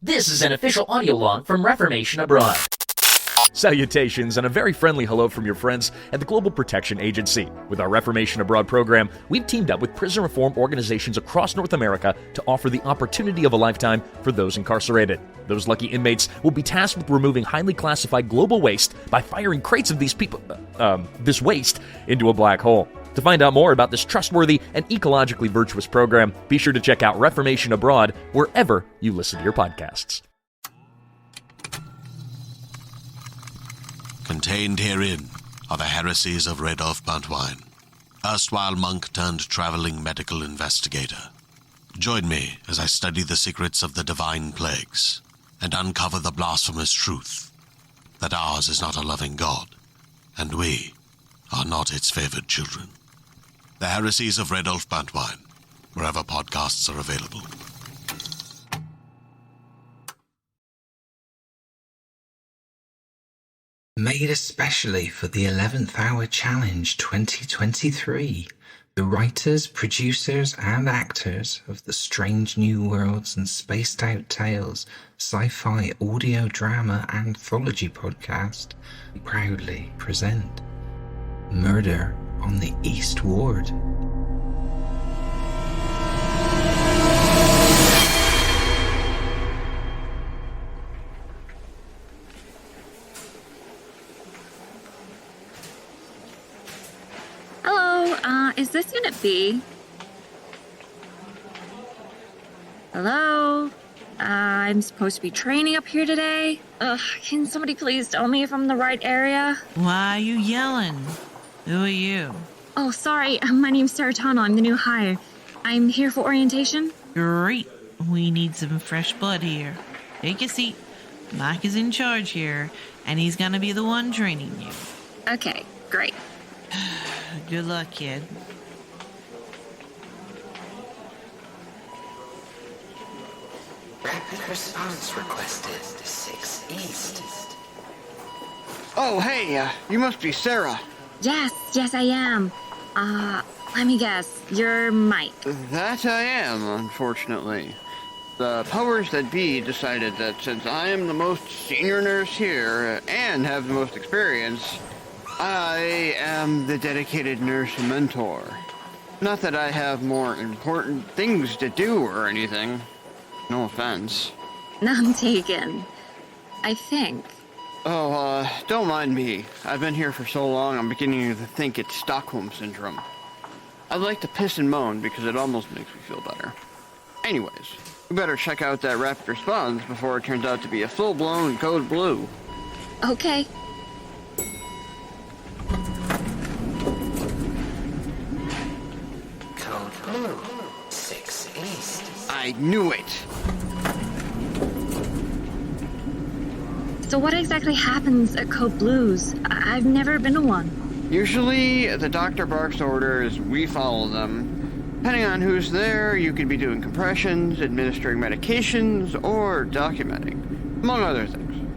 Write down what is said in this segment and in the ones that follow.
This is an official audio log from Reformation Abroad. Salutations and a very friendly hello from your friends at the Global Protection Agency. With our Reformation Abroad program, we've teamed up with prison reform organizations across North America to offer the opportunity of a lifetime for those incarcerated. Those lucky inmates will be tasked with removing highly classified global waste by firing crates of this waste into a black hole. To find out more about this trustworthy and ecologically virtuous program, be sure to check out Reformation Abroad wherever you listen to your podcasts. Contained herein are the heresies of Radolf Buntwine, erstwhile monk turned traveling medical investigator. Join me as I study the secrets of the divine plagues and uncover the blasphemous truth that ours is not a loving God, and we are not its favored children. The heresies of Radolf Buntwine, wherever podcasts are available. Made especially for the 11th Hour Challenge 2023, the writers, producers, and actors of the Strange New Worlds and Spaced Out Tales sci-fi audio drama anthology podcast proudly present Murder on the East Ward. Is this Unit B? Hello? I'm supposed to be training up here today. Can somebody please tell me if I'm in the right area? Why are you yelling? Who are you? Oh, sorry. My name's Saratana. I'm the new hire. I'm here for orientation. Great. We need some fresh blood here. Take a seat. Mike is in charge here, and he's gonna be the one training you. Okay, great. Good luck, kid. Rapid response requested to 6 East. Oh, hey, you must be Sarah. Yes, I am. Let me guess. You're Mike. That I am, unfortunately. The powers that be decided that since I am the most senior nurse here and have the most experience, I am the dedicated nurse mentor. Not that I have more important things to do or anything. No offense. None taken. I think. Oh, don't mind me. I've been here for so long, I'm beginning to think it's Stockholm Syndrome. I'd like to piss and moan because it almost makes me feel better. Anyways, we better check out that rapid response before it turns out to be a full-blown code blue. Okay. Code blue, 6 East. I knew it! So what exactly happens at Code Blues? I've never been to one. Usually, the doctor barks orders, we follow them. Depending on who's there, you could be doing compressions, administering medications, or documenting, among other things.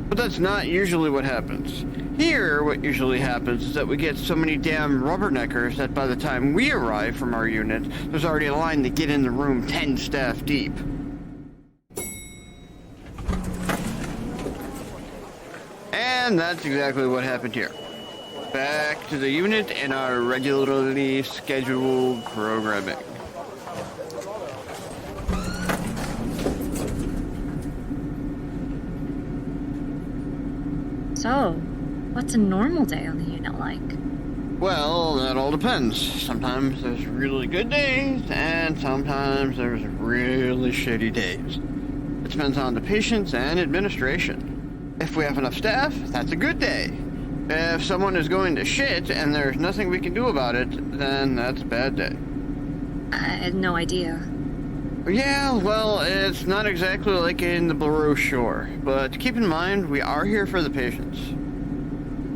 But that's not usually what happens. Here, what usually happens is that we get so many damn rubberneckers that by the time we arrive from our unit, there's already a line to get in the room 10 staff deep. And that's exactly what happened here. Back to the unit and our regularly scheduled programming. So, what's a normal day on the unit like? Well, that all depends. Sometimes there's really good days, and sometimes there's really shitty days. It depends on the patients and administration. If we have enough staff, that's a good day. If someone is going to shit and there's nothing we can do about it, then that's a bad day. I had no idea. Yeah, well, it's not exactly like in the brochure, but keep in mind, we are here for the patients.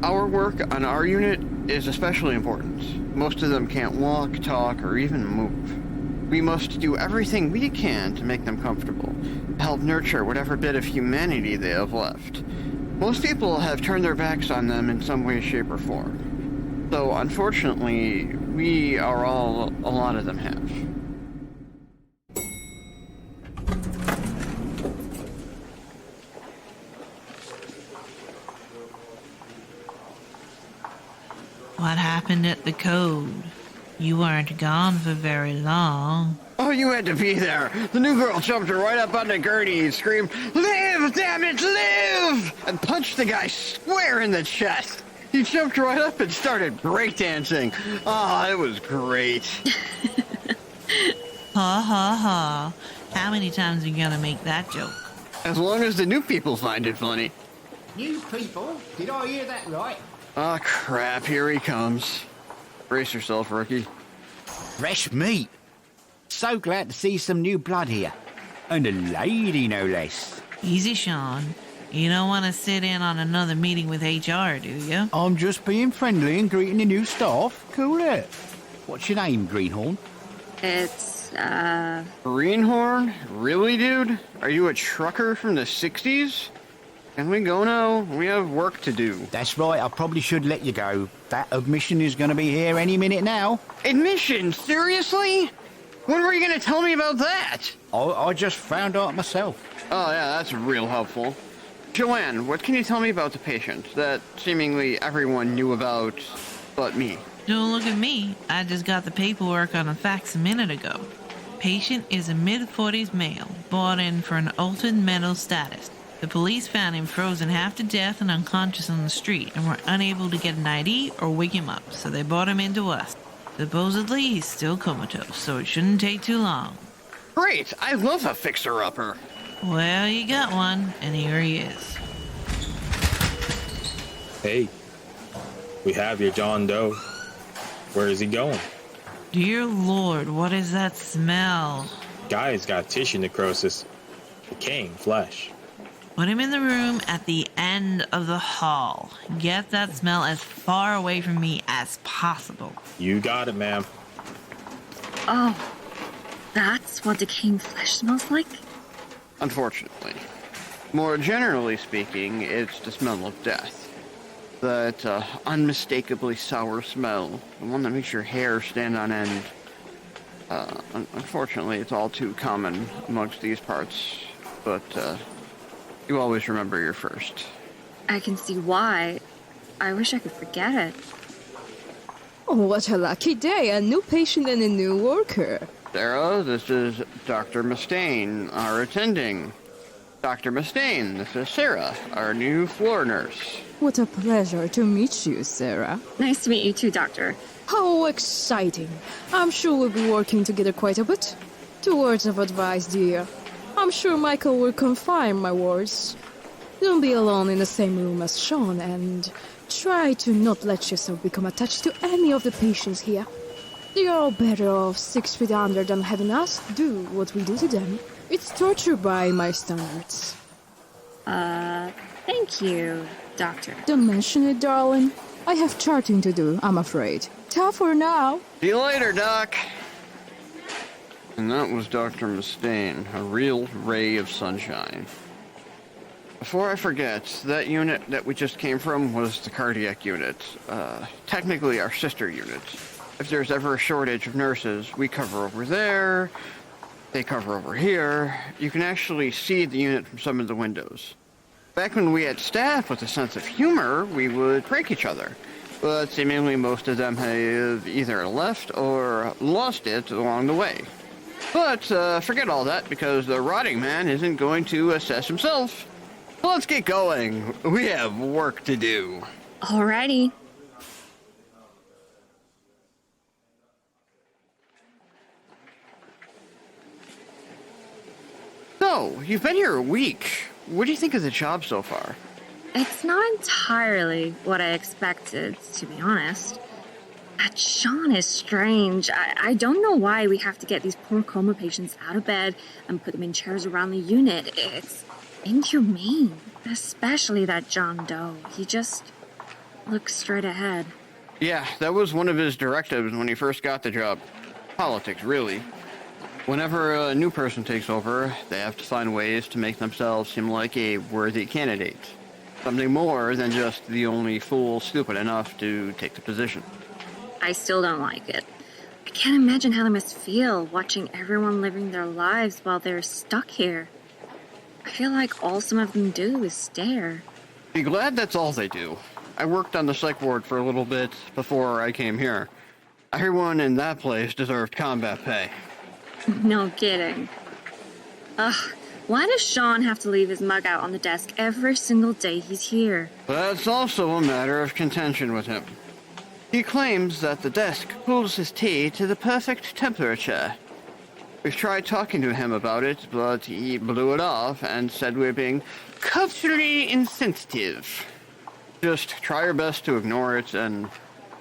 Our work on our unit is especially important. Most of them can't walk, talk, or even move. We must do everything we can to make them comfortable, to help nurture whatever bit of humanity they have left. Most people have turned their backs on them in some way, shape, or form. So, unfortunately, we are all a lot of them have. What happened at the code? You weren't gone for very long. Oh, you had to be there. The new girl jumped right up on the gurney and screamed, "Live, damn it, live!" and punched the guy square in the chest. He jumped right up and started breakdancing. Oh, it was great. Ha ha ha. How many times are you gonna make that joke? As long as the new people find it funny. New people? Did I hear that right? Oh, crap, here he comes. Brace yourself, rookie. Fresh meat. So glad to see some new blood here. And a lady, no less. Easy, Shaun. You don't want to sit in on another meeting with HR, do you? I'm just being friendly and greeting the new staff. Cool it. What's your name, Greenhorn? It's, Greenhorn? Really, dude? Are you a trucker from the 60s? Can we go now? We have work to do. That's right, I probably should let you go. That admission is going to be here any minute now. Admission? Seriously? When were you going to tell me about that? I just found out myself. Oh, yeah, that's real helpful. Joanne, what can you tell me about the patient that seemingly everyone knew about but me? Don't look at me. I just got the paperwork on the fax a minute ago. Patient is a mid-40s male, brought in for an altered mental status. The police found him frozen half to death and unconscious on the street and were unable to get an ID or wake him up, so they brought him into us. Supposedly, he's still comatose, so it shouldn't take too long. Great! I love a fixer-upper. Well, you got one, and here he is. Hey, we have your John Doe. Where is he going? Dear Lord, what is that smell? Guy's got tissue necrosis, decaying flesh. Put him in the room at the end of the hall. Get that smell as far away from me as possible. You got it, ma'am. oh, that's what decaying flesh smells like? Unfortunately. More generally speaking, it's the smell of death. That unmistakably sour smell. The one that makes your hair stand on end. Unfortunately, it's all too common amongst these parts. But, you always remember your first. I can see why. I wish I could forget it. Oh, what a lucky day. A new patient and a new worker. Sarah, this is Dr. Mustane, our attending. Dr. Mustane, this is Sarah, our new floor nurse. What a pleasure to meet you, Sarah. Nice to meet you too, Doctor. How exciting. I'm sure we'll be working together quite a bit. 2 words of advice, dear. I'm sure Michael will confirm my words. Don't be alone in the same room as Shaun, and try to not let yourself become attached to any of the patients here. They are all better off 6 feet under than having us do what we do to them. It's torture by my standards. Thank you, Doctor. Don't mention it, darling. I have charting to do, I'm afraid. Ta for now. See you later, Doc. And that was Dr. Mustane, a real ray of sunshine. Before I forget, that unit that we just came from was the cardiac unit. Technically our sister unit. If there's ever a shortage of nurses, we cover over there, they cover over here. You can actually see the unit from some of the windows. Back when we had staff with a sense of humor, we would prank each other. But seemingly most of them have either left or lost it along the way. But forget all that, because the rotting man isn't going to assess himself. Let's get going. We have work to do. Alrighty. So, you've been here a week. What do you think of the job so far? It's not entirely what I expected, to be honest. That Shaun is strange. I don't know why we have to get these poor coma patients out of bed and put them in chairs around the unit. It's inhumane. Especially that John Doe. He just looks straight ahead. Yeah, that was one of his directives when he first got the job. Politics, really. Whenever a new person takes over, they have to find ways to make themselves seem like a worthy candidate. Something more than just the only fool stupid enough to take the position. I still don't like it. I can't imagine how they must feel watching everyone living their lives while they're stuck here. I feel like all some of them do is stare. Be glad that's all they do. I worked on the psych ward for a little bit before I came here. Everyone in that place deserved combat pay. No kidding. Ugh, why does Shaun have to leave his mug out on the desk every single day he's here? That's also a matter of contention with him. He claims that the desk cools his tea to the perfect temperature. We've tried talking to him about it, but he blew it off and said we're being culturally insensitive. Just try your best to ignore it and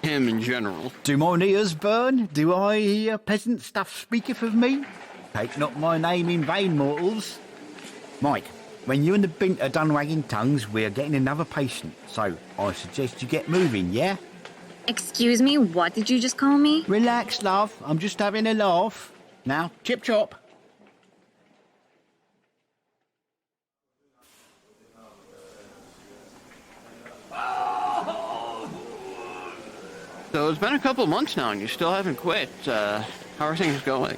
him in general. Do mine ears burn? Do I hear pleasant stuff speaketh of me? Take not my name in vain, mortals. Mike, when you and the bint are done wagging tongues, we're getting another patient. So I suggest you get moving, yeah? Excuse me, what did you just call me? Relax, love. I'm just having a laugh. Now, chip chop. So it's been a couple months now and you still haven't quit. How are things going?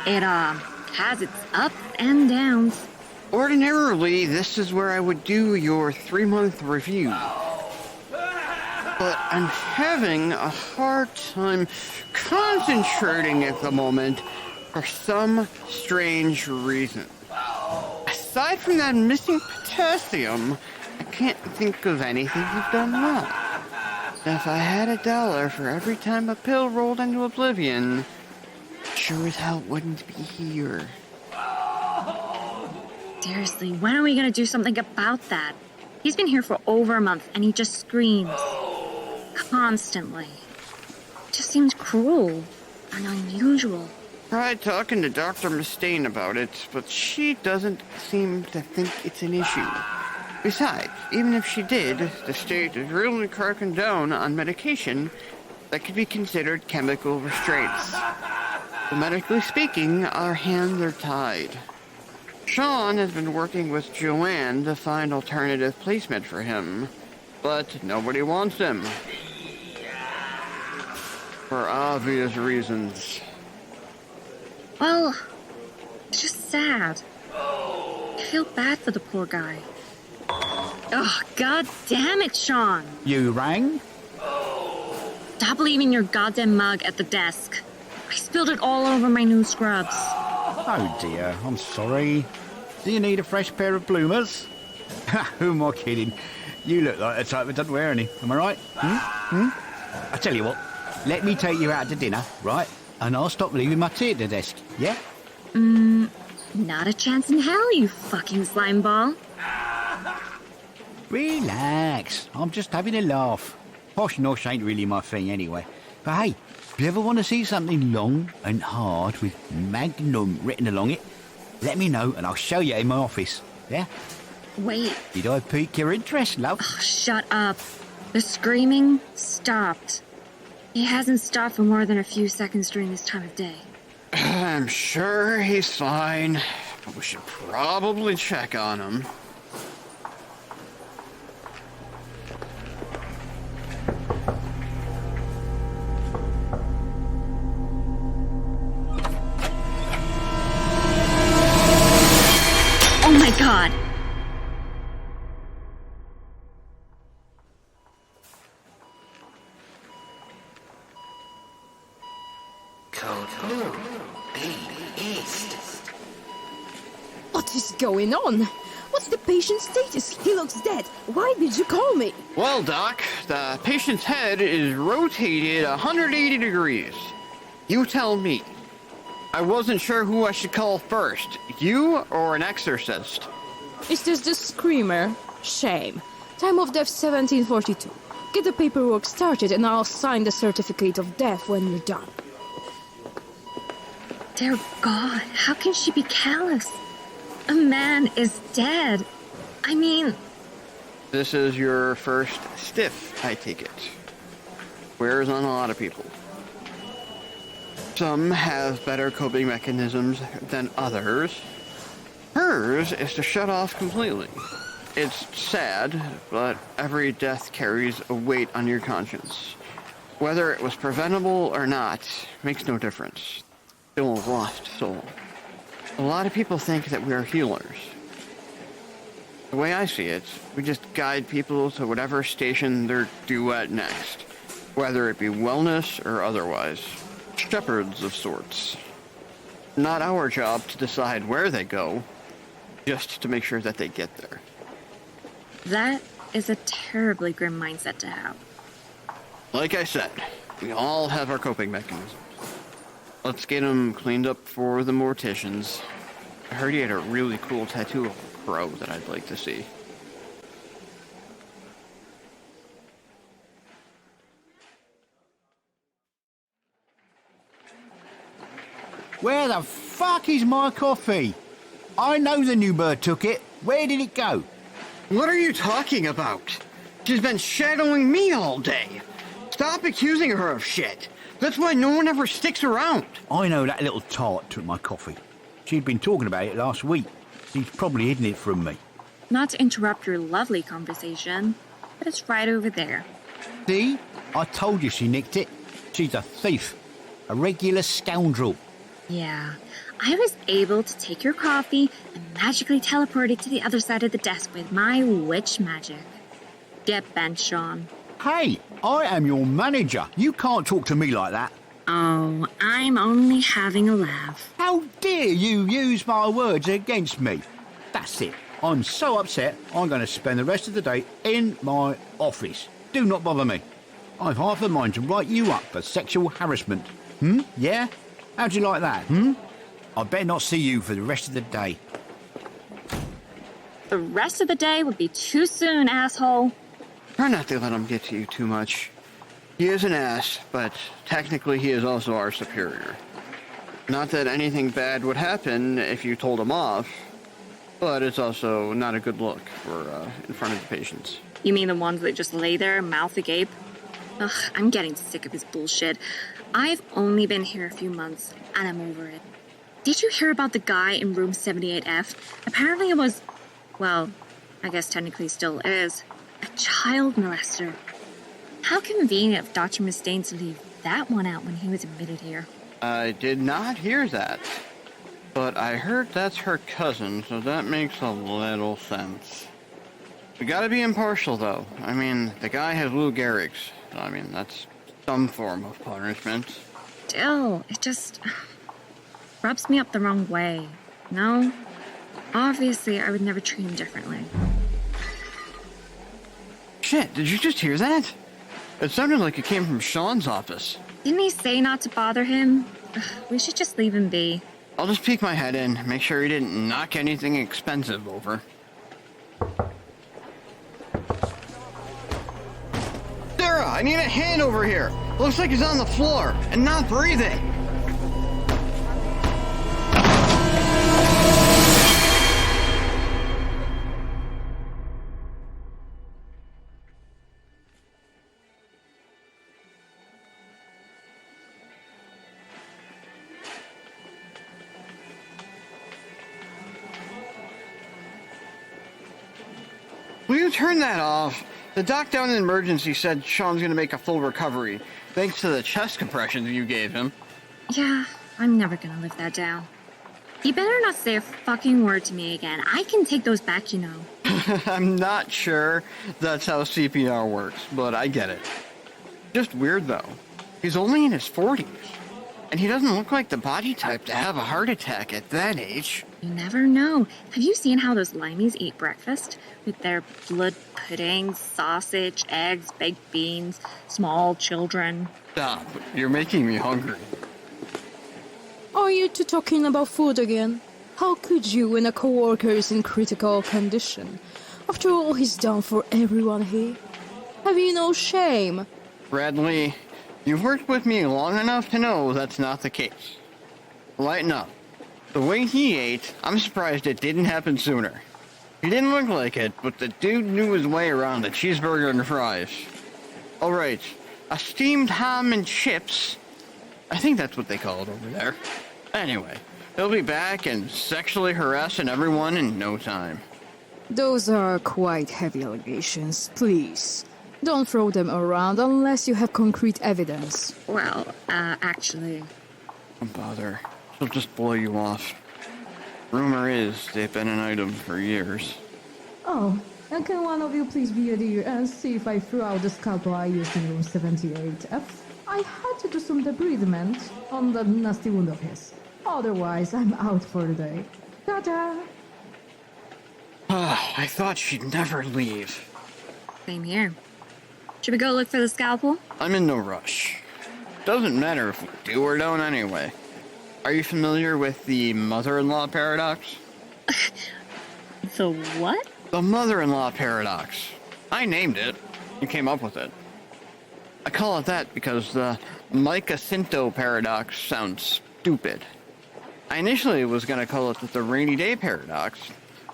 It, has its ups and downs. Ordinarily, this is where I would do your 3-month review. But I'm having a hard time concentrating at the moment for some strange reason. Aside from that missing potassium, I can't think of anything you've done wrong. If I had $1 for every time a pill rolled into oblivion, sure as hell wouldn't be here. Seriously, when are we gonna do something about that? He's been here for over a month and he just screams. Constantly. Just seems cruel and unusual. Tried talking to Dr. Mustane about it, but she doesn't seem to think it's an issue. Besides, even if she did, the state is really cracking down on medication that could be considered chemical restraints. So medically speaking, our hands are tied. Shaun has been working with Joanna to find alternative placement for him, but nobody wants him. For obvious reasons. Well, it's just sad. I feel bad for the poor guy. Oh, god damn it, Shaun! You rang? Stop leaving your goddamn mug at the desk. I spilled it all over my new scrubs. Oh dear, I'm sorry. Do you need a fresh pair of bloomers? Who am I kidding? You look like the type that doesn't wear any, am I right? I tell you what, let me take you out to dinner, right? And I'll stop leaving my tea at the desk, yeah? Not a chance in hell, you fucking slime ball. Relax, I'm just having a laugh. Posh nosh ain't really my thing anyway. But hey, if you ever want to see something long and hard with Magnum written along it, let me know and I'll show you in my office, yeah? Wait. Did I pique your interest, love? Oh, shut up. The screaming stopped. He hasn't stopped for more than a few seconds during this time of day. I'm sure he's fine, but we should probably check on him. Oh my god! What is going on? What's the patient's status? He looks dead. Why did you call me? Well, Doc, the patient's head is rotated 180 degrees. You tell me. I wasn't sure who I should call first, you or an exorcist. Is this the screamer? Shame. Time of death 1742. Get the paperwork started and I'll sign the certificate of death when you're done. Dear God, how can she be callous? A man is dead. I mean... This is your first stiff, I take it. Wears on a lot of people. Some have better coping mechanisms than others. Hers is to shut off completely. It's sad, but every death carries a weight on your conscience. Whether it was preventable or not makes no difference. Still a lost soul. A lot of people think that we are healers. The way I see it, we just guide people to whatever station they're due at next, whether it be wellness or otherwise. Shepherds of sorts. Not our job to decide where they go, just to make sure that they get there. That is a terribly grim mindset to have. Like I said, we all have our coping mechanisms. Let's get him cleaned up for the morticians. I heard he had a really cool tattoo of a crow that I'd like to see. Where the fuck is my coffee? I know the new bird took it. Where did it go? What are you talking about? She's been shadowing me all day. Stop accusing her of shit. That's why no one ever sticks around. I know that little tart took my coffee. She'd been talking about it last week. She's probably hidden it from me. Not to interrupt your lovely conversation, but it's right over there. See? I told you she nicked it. She's a thief. A regular scoundrel. Yeah, I was able to take your coffee and magically teleport it to the other side of the desk with my witch magic. Get bent, Shaun. Hey, I am your manager. You can't talk to me like that. Oh, I'm only having a laugh. How dare you use my words against me? That's it. I'm so upset, I'm going to spend the rest of the day in my office. Do not bother me. I've half a mind to write you up for sexual harassment. Yeah? How'd you like that, I better not see you for the rest of the day. The rest of the day would be too soon, asshole. Try not to let him get to you too much. He is an ass, but technically he is also our superior. Not that anything bad would happen if you told him off, but it's also not a good look for in front of the patients. You mean the ones that just lay there, mouth agape? Ugh, I'm getting sick of his bullshit. I've only been here a few months, and I'm over it. Did you hear about the guy in room 78F? Apparently it was, well, I guess technically still is, a child molester. How convenient of Dr. Mustane to leave that one out when he was admitted here. I did not hear that, but I heard that's her cousin, so that makes a little sense. We gotta be impartial, though. I mean, the guy has Lou Gehrig's. I mean, that's some form of punishment. Still, it just rubs me up the wrong way. No? Obviously, I would never treat him differently. Shit, did you just hear that? It sounded like it came from Shaun's office. Didn't he say not to bother him? Ugh, we should just leave him be. I'll just peek my head in, make sure he didn't knock anything expensive over. Sarah, I need a hand over here. Looks like he's on the floor and not breathing. Will you turn that off? The doc down in emergency said Shaun's gonna make a full recovery, thanks to the chest compressions you gave him. Yeah, I'm never gonna live that down. You better not say a fucking word to me again. I can take those back, you know. I'm not sure that's how CPR works, but I get it. Just weird, though. He's only in his 40s, and he doesn't look like the body type to have a heart attack at that age. You never know. Have you seen how those limeys eat breakfast? With their blood pudding, sausage, eggs, baked beans, small children. Stop. You're making me hungry. Are you two talking about food again? How could you when a co-worker is in critical condition? After all he's done for everyone here. Have you no shame? Bradley, you've worked with me long enough to know that's not the case. Lighten up. The way he ate, I'm surprised it didn't happen sooner. He didn't look like it, but the dude knew his way around a cheeseburger and fries. Alright, a steamed ham and chips. I think that's what they call it over there. Anyway, he'll be back and sexually harassing everyone in no time. Those are quite heavy allegations. Please, don't throw them around unless you have concrete evidence. Well, actually... Don't bother. She'll just blow you off. Rumor is they've been an item for years. Oh, and can one of you please be a dear and see if I threw out the scalpel I used in room 78F? I had to do some debridement on that nasty wound of his. Otherwise, I'm out for the day. Ta-ta! I thought she'd never leave. Same here. Should we go look for the scalpel? I'm in no rush. Doesn't matter if we do or don't anyway. Are you familiar with the mother-in-law paradox? The what? The mother-in-law paradox. I named it. You came up with it. I call it that because the Micah-Cinto paradox sounds stupid. I initially was going to call it the rainy day paradox,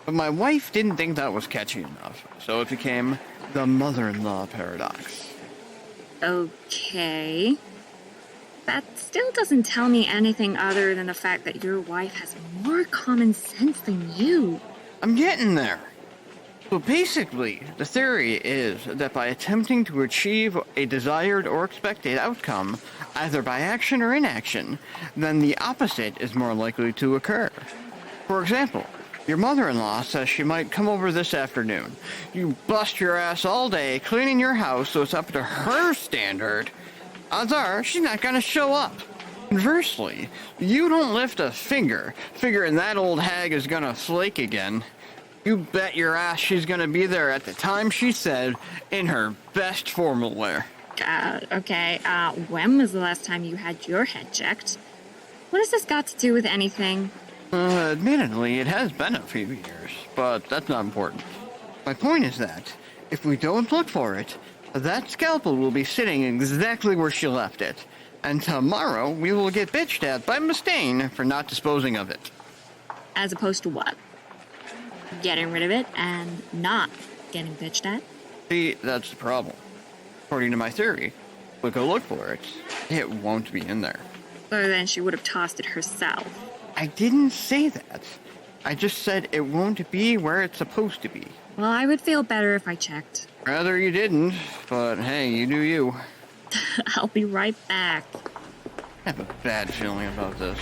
but my wife didn't think that was catchy enough, so it became the mother-in-law paradox. Okay. That still doesn't tell me anything other than the fact that your wife has more common sense than you. I'm getting there. So basically, the theory is that by attempting to achieve a desired or expected outcome, either by action or inaction, then the opposite is more likely to occur. For example, your mother-in-law says she might come over this afternoon. You bust your ass all day cleaning your house so it's up to her standard. Odds are she's not going to show up. Conversely, you don't lift a finger, figuring that old hag is going to flake again. You bet your ass she's going to be there at the time she said, in her best formal wear. Okay, when was the last time you had your head checked? What has this got to do with anything? Admittedly, it has been a few years, but that's not important. My point is that, if we don't look for it, that scalpel will be sitting exactly where she left it, and tomorrow we will get bitched at by Mustane for not disposing of it. As opposed to what? Getting rid of it and not getting bitched at? See, that's the problem. According to my theory, we go look for it, it won't be in there. So then she would have tossed it herself. I didn't say that. I just said it won't be where it's supposed to be. Well, I would feel better if I checked. Rather you didn't, but hey, you do you. I'll be right back. I have a bad feeling about this.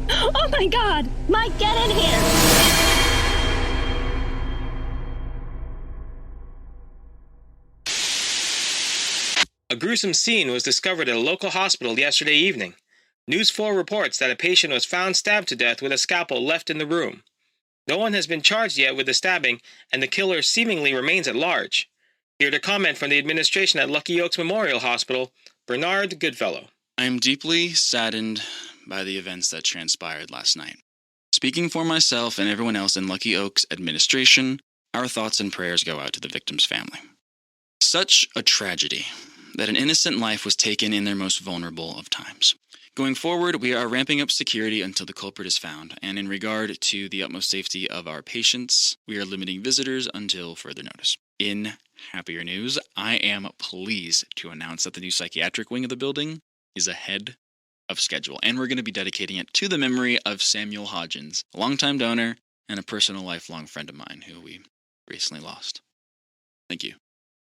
Oh my god! Mike, get in here! A gruesome scene was discovered at a local hospital yesterday evening. News 4 reports that a patient was found stabbed to death with a scalpel left in the room. No one has been charged yet with the stabbing, and the killer seemingly remains at large. Here to comment from the administration at Lucky Oaks Memorial Hospital, Bernard Goodfellow. I am deeply saddened by the events that transpired last night. Speaking for myself and everyone else in Lucky Oaks administration, our thoughts and prayers go out to the victim's family. Such a tragedy that an innocent life was taken in their most vulnerable of times. Going forward, we are ramping up security until the culprit is found, and in regard to the utmost safety of our patients, we are limiting visitors until further notice. In happier news, I am pleased to announce that the new psychiatric wing of the building is ahead of schedule, and we're going to be dedicating it to the memory of Samuel Hodgins, a longtime donor and a personal lifelong friend of mine who we recently lost. Thank you.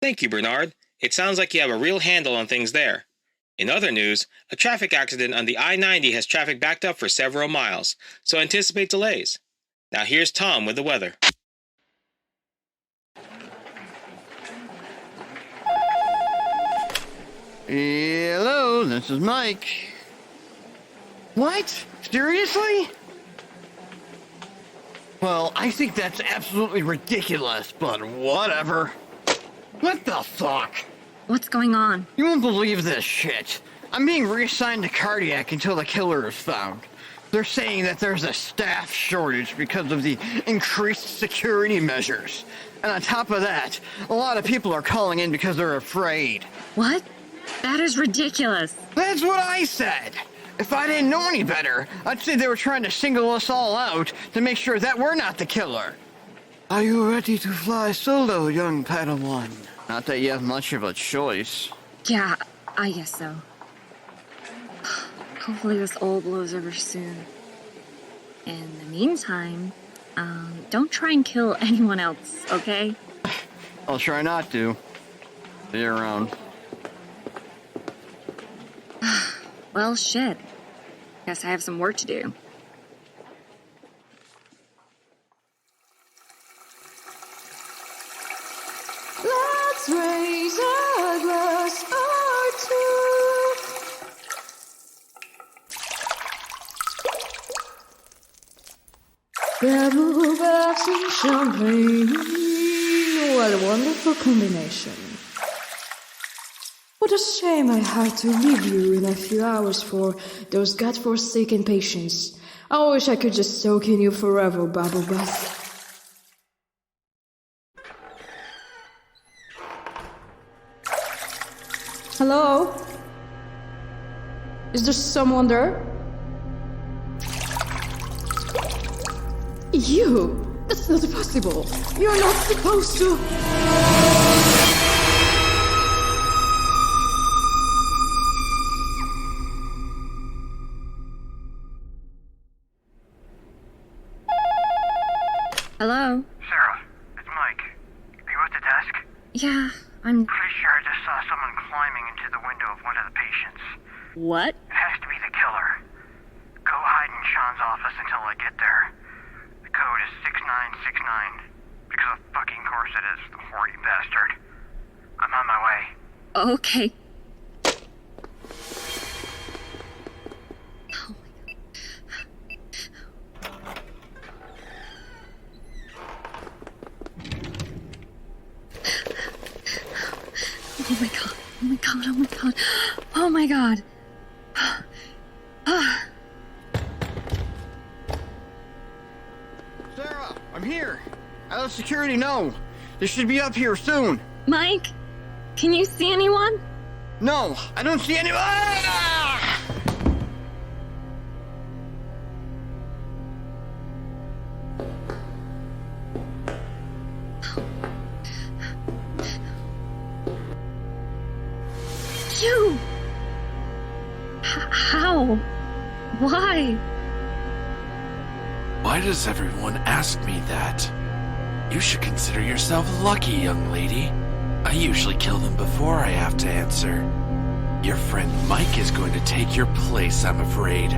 Thank you, Bernard. It sounds like you have a real handle on things there. In other news, a traffic accident on the I-90 has traffic backed up for several miles, so anticipate delays. Now here's Tom with the weather. Hello, this is Mike. What? Seriously? Well, I think that's absolutely ridiculous, but whatever. What the fuck? What's going on? You won't believe this shit. I'm being reassigned to cardiac until the killer is found. They're saying that there's a staff shortage because of the increased security measures. And on top of that, a lot of people are calling in because they're afraid. What? That is ridiculous. That's what I said. If I didn't know any better, I'd say they were trying to single us all out to make sure that we're not the killer. Are you ready to fly solo, young Padawan? Not that you have much of a choice. Yeah, I guess so. Hopefully this all blows over soon. In the meantime, don't try and kill anyone else, okay? I'll try not to. See you around. Well, shit. Guess I have some work to do. Bubble baths and champagne. What a wonderful combination. What a shame I had to leave you in a few hours for those godforsaken patients. I wish I could just soak in you forever, bubble bath. Hello? Is there someone there? You? That's not possible. You're not supposed to... Hello? Sarah, it's Mike. Are you at the desk? Yeah, I'm... Pretty sure I just saw someone climbing into the window of one of the patients. What? It has to be the killer. Go hide in Shaun's office until I get there. The code is 6969. Because of fucking course it is, the horny bastard. I'm on my way. Okay. Oh my god. Oh my god. Oh my god. Oh my god. Sarah, I'm here. I let security know. They should be up here soon. Mike, can you see anyone? No, I don't see anyone. Ah! You! How? Why? Why does everyone ask me that? You should consider yourself lucky, young lady. I usually kill them before I have to answer. Your friend Mike is going to take your place, I'm afraid.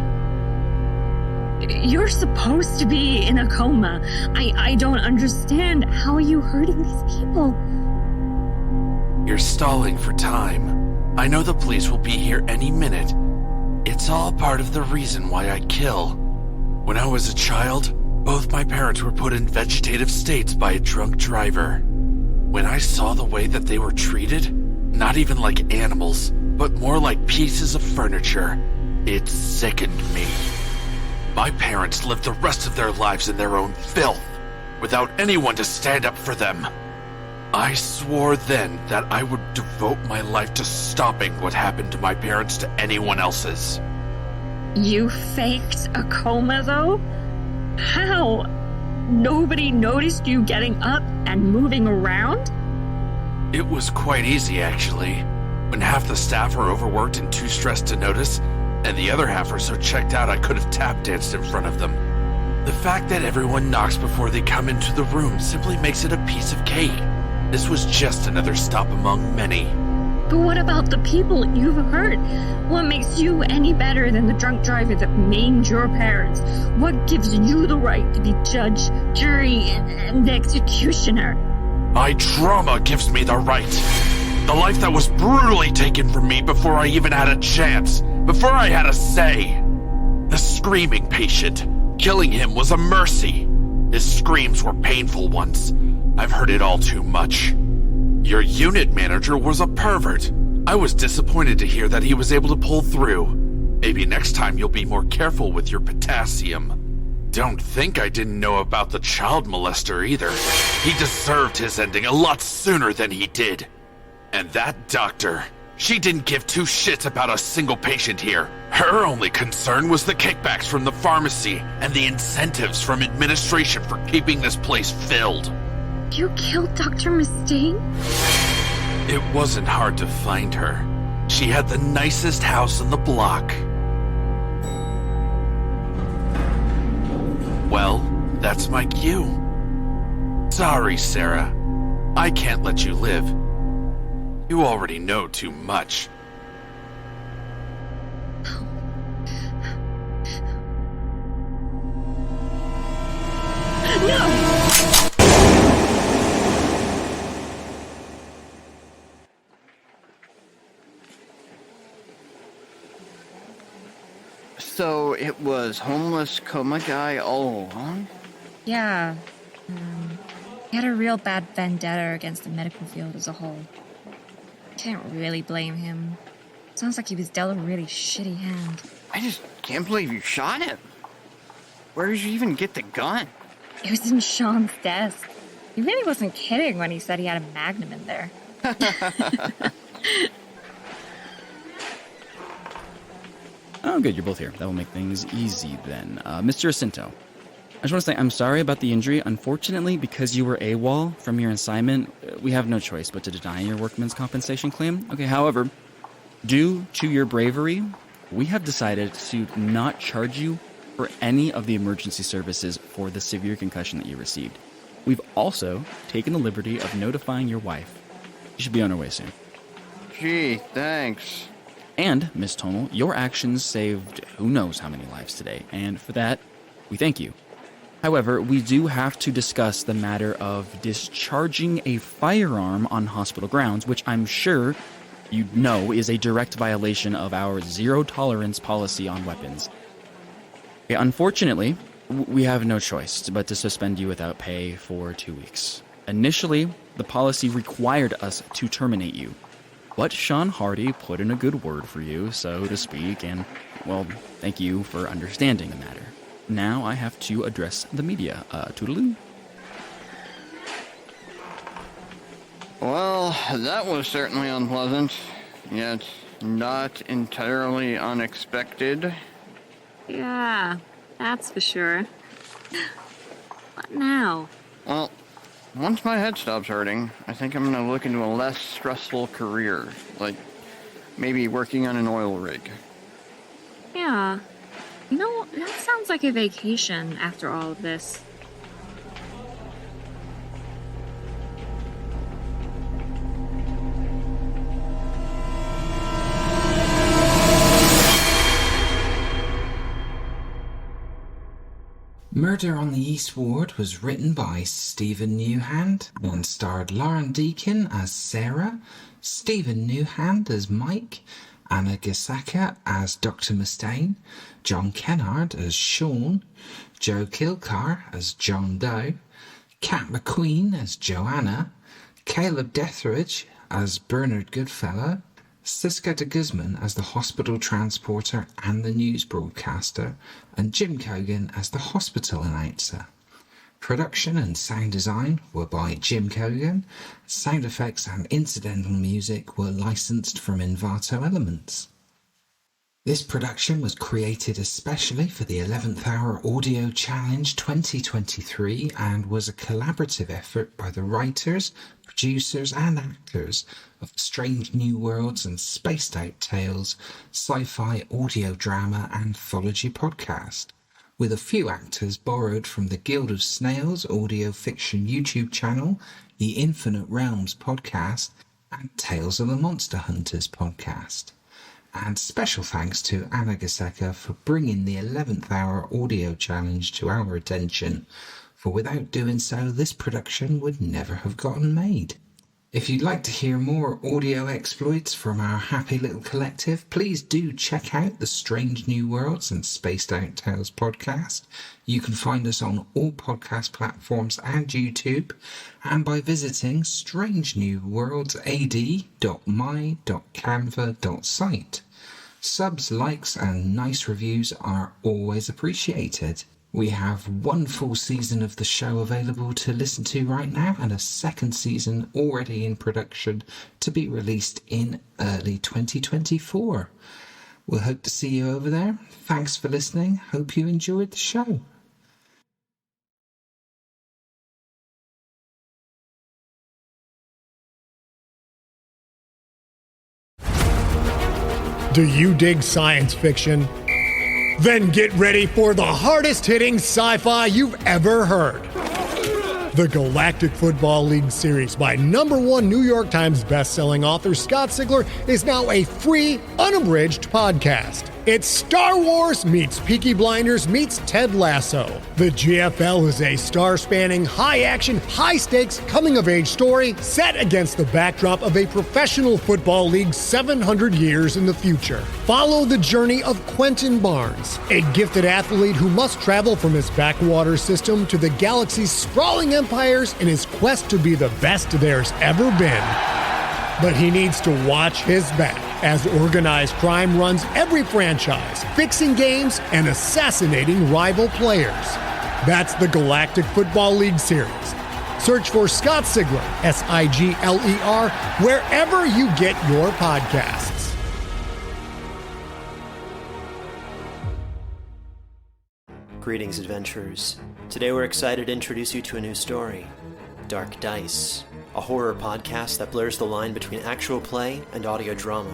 You're supposed to be in a coma. I don't understand. How are you hurting these people? You're stalling for time. I know the police will be here any minute. It's all part of the reason why I kill. When I was a child, both my parents were put in vegetative states by a drunk driver. When I saw the way that they were treated, not even like animals, but more like pieces of furniture, it sickened me. My parents lived the rest of their lives in their own filth, without anyone to stand up for them. I swore then that I would devote my life to stopping what happened to my parents to anyone else's. You faked a coma, though? How? Nobody noticed you getting up and moving around? It was quite easy, actually. When half the staff are overworked and too stressed to notice, and the other half are so checked out I could have tap danced in front of them. The fact that everyone knocks before they come into the room simply makes it a piece of cake. This was just another stop among many. But what about the people you've hurt? What makes you any better than the drunk driver that maimed your parents? What gives you the right to be judge, jury, and executioner? My trauma gives me the right. The life that was brutally taken from me before I even had a chance, before I had a say. The screaming patient. Killing him was a mercy. His screams were painful ones. I've heard it all too much. Your unit manager was a pervert. I was disappointed to hear that he was able to pull through. Maybe next time you'll be more careful with your potassium. Don't think I didn't know about the child molester either. He deserved his ending a lot sooner than he did. And that doctor, she didn't give two shits about a single patient here. Her only concern was the kickbacks from the pharmacy and the incentives from administration for keeping this place filled. You killed Dr. Mustane? It wasn't hard to find her. She had the nicest house on the block. Well, that's my cue. Sorry, Sarah. I can't let you live. You already know too much. No! So it was homeless coma guy all along? Yeah. He had a real bad vendetta against the medical field as a whole. Can't really blame him. Sounds like he was dealt a really shitty hand. I just can't believe you shot him. Where did you even get the gun? It was in Shaun's desk. He really wasn't kidding when he said he had a magnum in there. Oh, good, you're both here. That will make things easy then. Mr. Jacinto, I just want to say I'm sorry about the injury. Unfortunately, because you were AWOL from your assignment, we have no choice but to deny your workman's compensation claim. Okay, however, due to your bravery, we have decided to not charge you for any of the emergency services for the severe concussion that you received. We've also taken the liberty of notifying your wife. She should be on her way soon. Gee, thanks. And, Miss Tonal, your actions saved who knows how many lives today, and for that, we thank you. However, we do have to discuss the matter of discharging a firearm on hospital grounds, which I'm sure you know is a direct violation of our zero-tolerance policy on weapons. Okay, unfortunately, we have no choice but to suspend you without pay for 2 weeks. Initially, the policy required us to terminate you, but Shaun Hardy put in a good word for you, so to speak, and, well, thank you for understanding the matter. Now I have to address the media. Toodaloo. Well, that was certainly unpleasant, yet not entirely unexpected. Yeah, that's for sure. What now? Well, once my head stops hurting, I think I'm gonna look into a less stressful career, like maybe working on an oil rig. Yeah. You know, that sounds like a vacation after all of this. Murder on the East Ward was written by Stephen Newhand and starred Lauren Deakin as Sarah, Stephen Newhand as Mike, Anna Gasecka as Dr. Mustane, John Kennard as Shaun, Joe Kilcar as John Doe, Kat McQueen as Joanna, Kaleb Deatherage as Bernard Goodfellow, Siska de Guzman as the hospital transporter and the news broadcaster, and Jim Cogan as the hospital announcer. Production and sound design were by Jim Cogan. Sound effects and incidental music were licensed from Envato Elements. This production was created especially for the 11th Hour Audio Challenge 2023 and was a collaborative effort by the writers, producers and actors of Strange New Worlds and Spaced Out Tales sci-fi audio drama anthology podcast, with a few actors borrowed from the Guild of Snails audio fiction YouTube channel, the Infinite Realms podcast, and Tales of the Monster Hunters podcast. And special thanks to Anna Gasecka for bringing the 11th Hour Audio Challenge to our attention, for without doing so, this production would never have gotten made. If you'd like to hear more audio exploits from our happy little collective, please do check out the Strange New Worlds and Spaced Out Tales podcast. You can find us on all podcast platforms and YouTube, and by visiting strangenewworldsad.my.canva.site. Subs, likes, and nice reviews are always appreciated. We have one full season of the show available to listen to right now, and a second season already in production to be released in early 2024. We'll hope to see you over there. Thanks for listening. Hope you enjoyed the show. Do you dig science fiction? Then get ready for the hardest-hitting sci-fi you've ever heard. The Galactic Football League series by #1 New York Times bestselling author Scott Sigler is now a free, unabridged podcast. It's Star Wars meets Peaky Blinders meets Ted Lasso. The GFL is a star-spanning, high-action, high-stakes, coming-of-age story set against the backdrop of a professional football league 700 years in the future. Follow the journey of Quentin Barnes, a gifted athlete who must travel from his backwater system to the galaxy's sprawling empires in his quest to be the best there's ever been. But he needs to watch his back as organized crime runs every franchise, fixing games and assassinating rival players. That's the Galactic Football League series. Search for Scott Sigler, Sigler, wherever you get your podcasts. Greetings, adventurers. Today we're excited to introduce you to a new story, Dark Dice, a horror podcast that blurs the line between actual play and audio drama,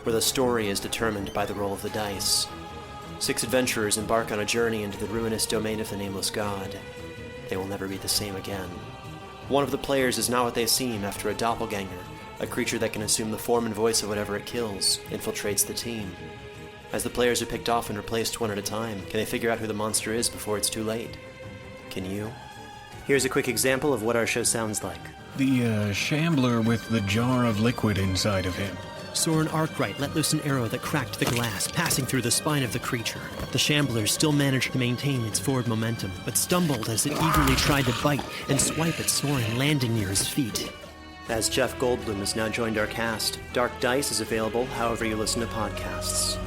where the story is determined by the roll of the dice. 6 adventurers embark on a journey into the ruinous domain of the Nameless God. They will never be the same again. One of the players is not what they seem after a doppelganger, a creature that can assume the form and voice of whatever it kills, infiltrates the team. As the players are picked off and replaced one at a time, can they figure out who the monster is before it's too late? Can you? Here's a quick example of what our show sounds like. The shambler with the jar of liquid inside of him. Soren Arkwright let loose an arrow that cracked the glass, passing through the spine of the creature. The shambler still managed to maintain its forward momentum, but stumbled as it eagerly tried to bite and swipe at Soren, landing near his feet. As Jeff Goldblum has now joined our cast, Dark Dice is available however you listen to podcasts.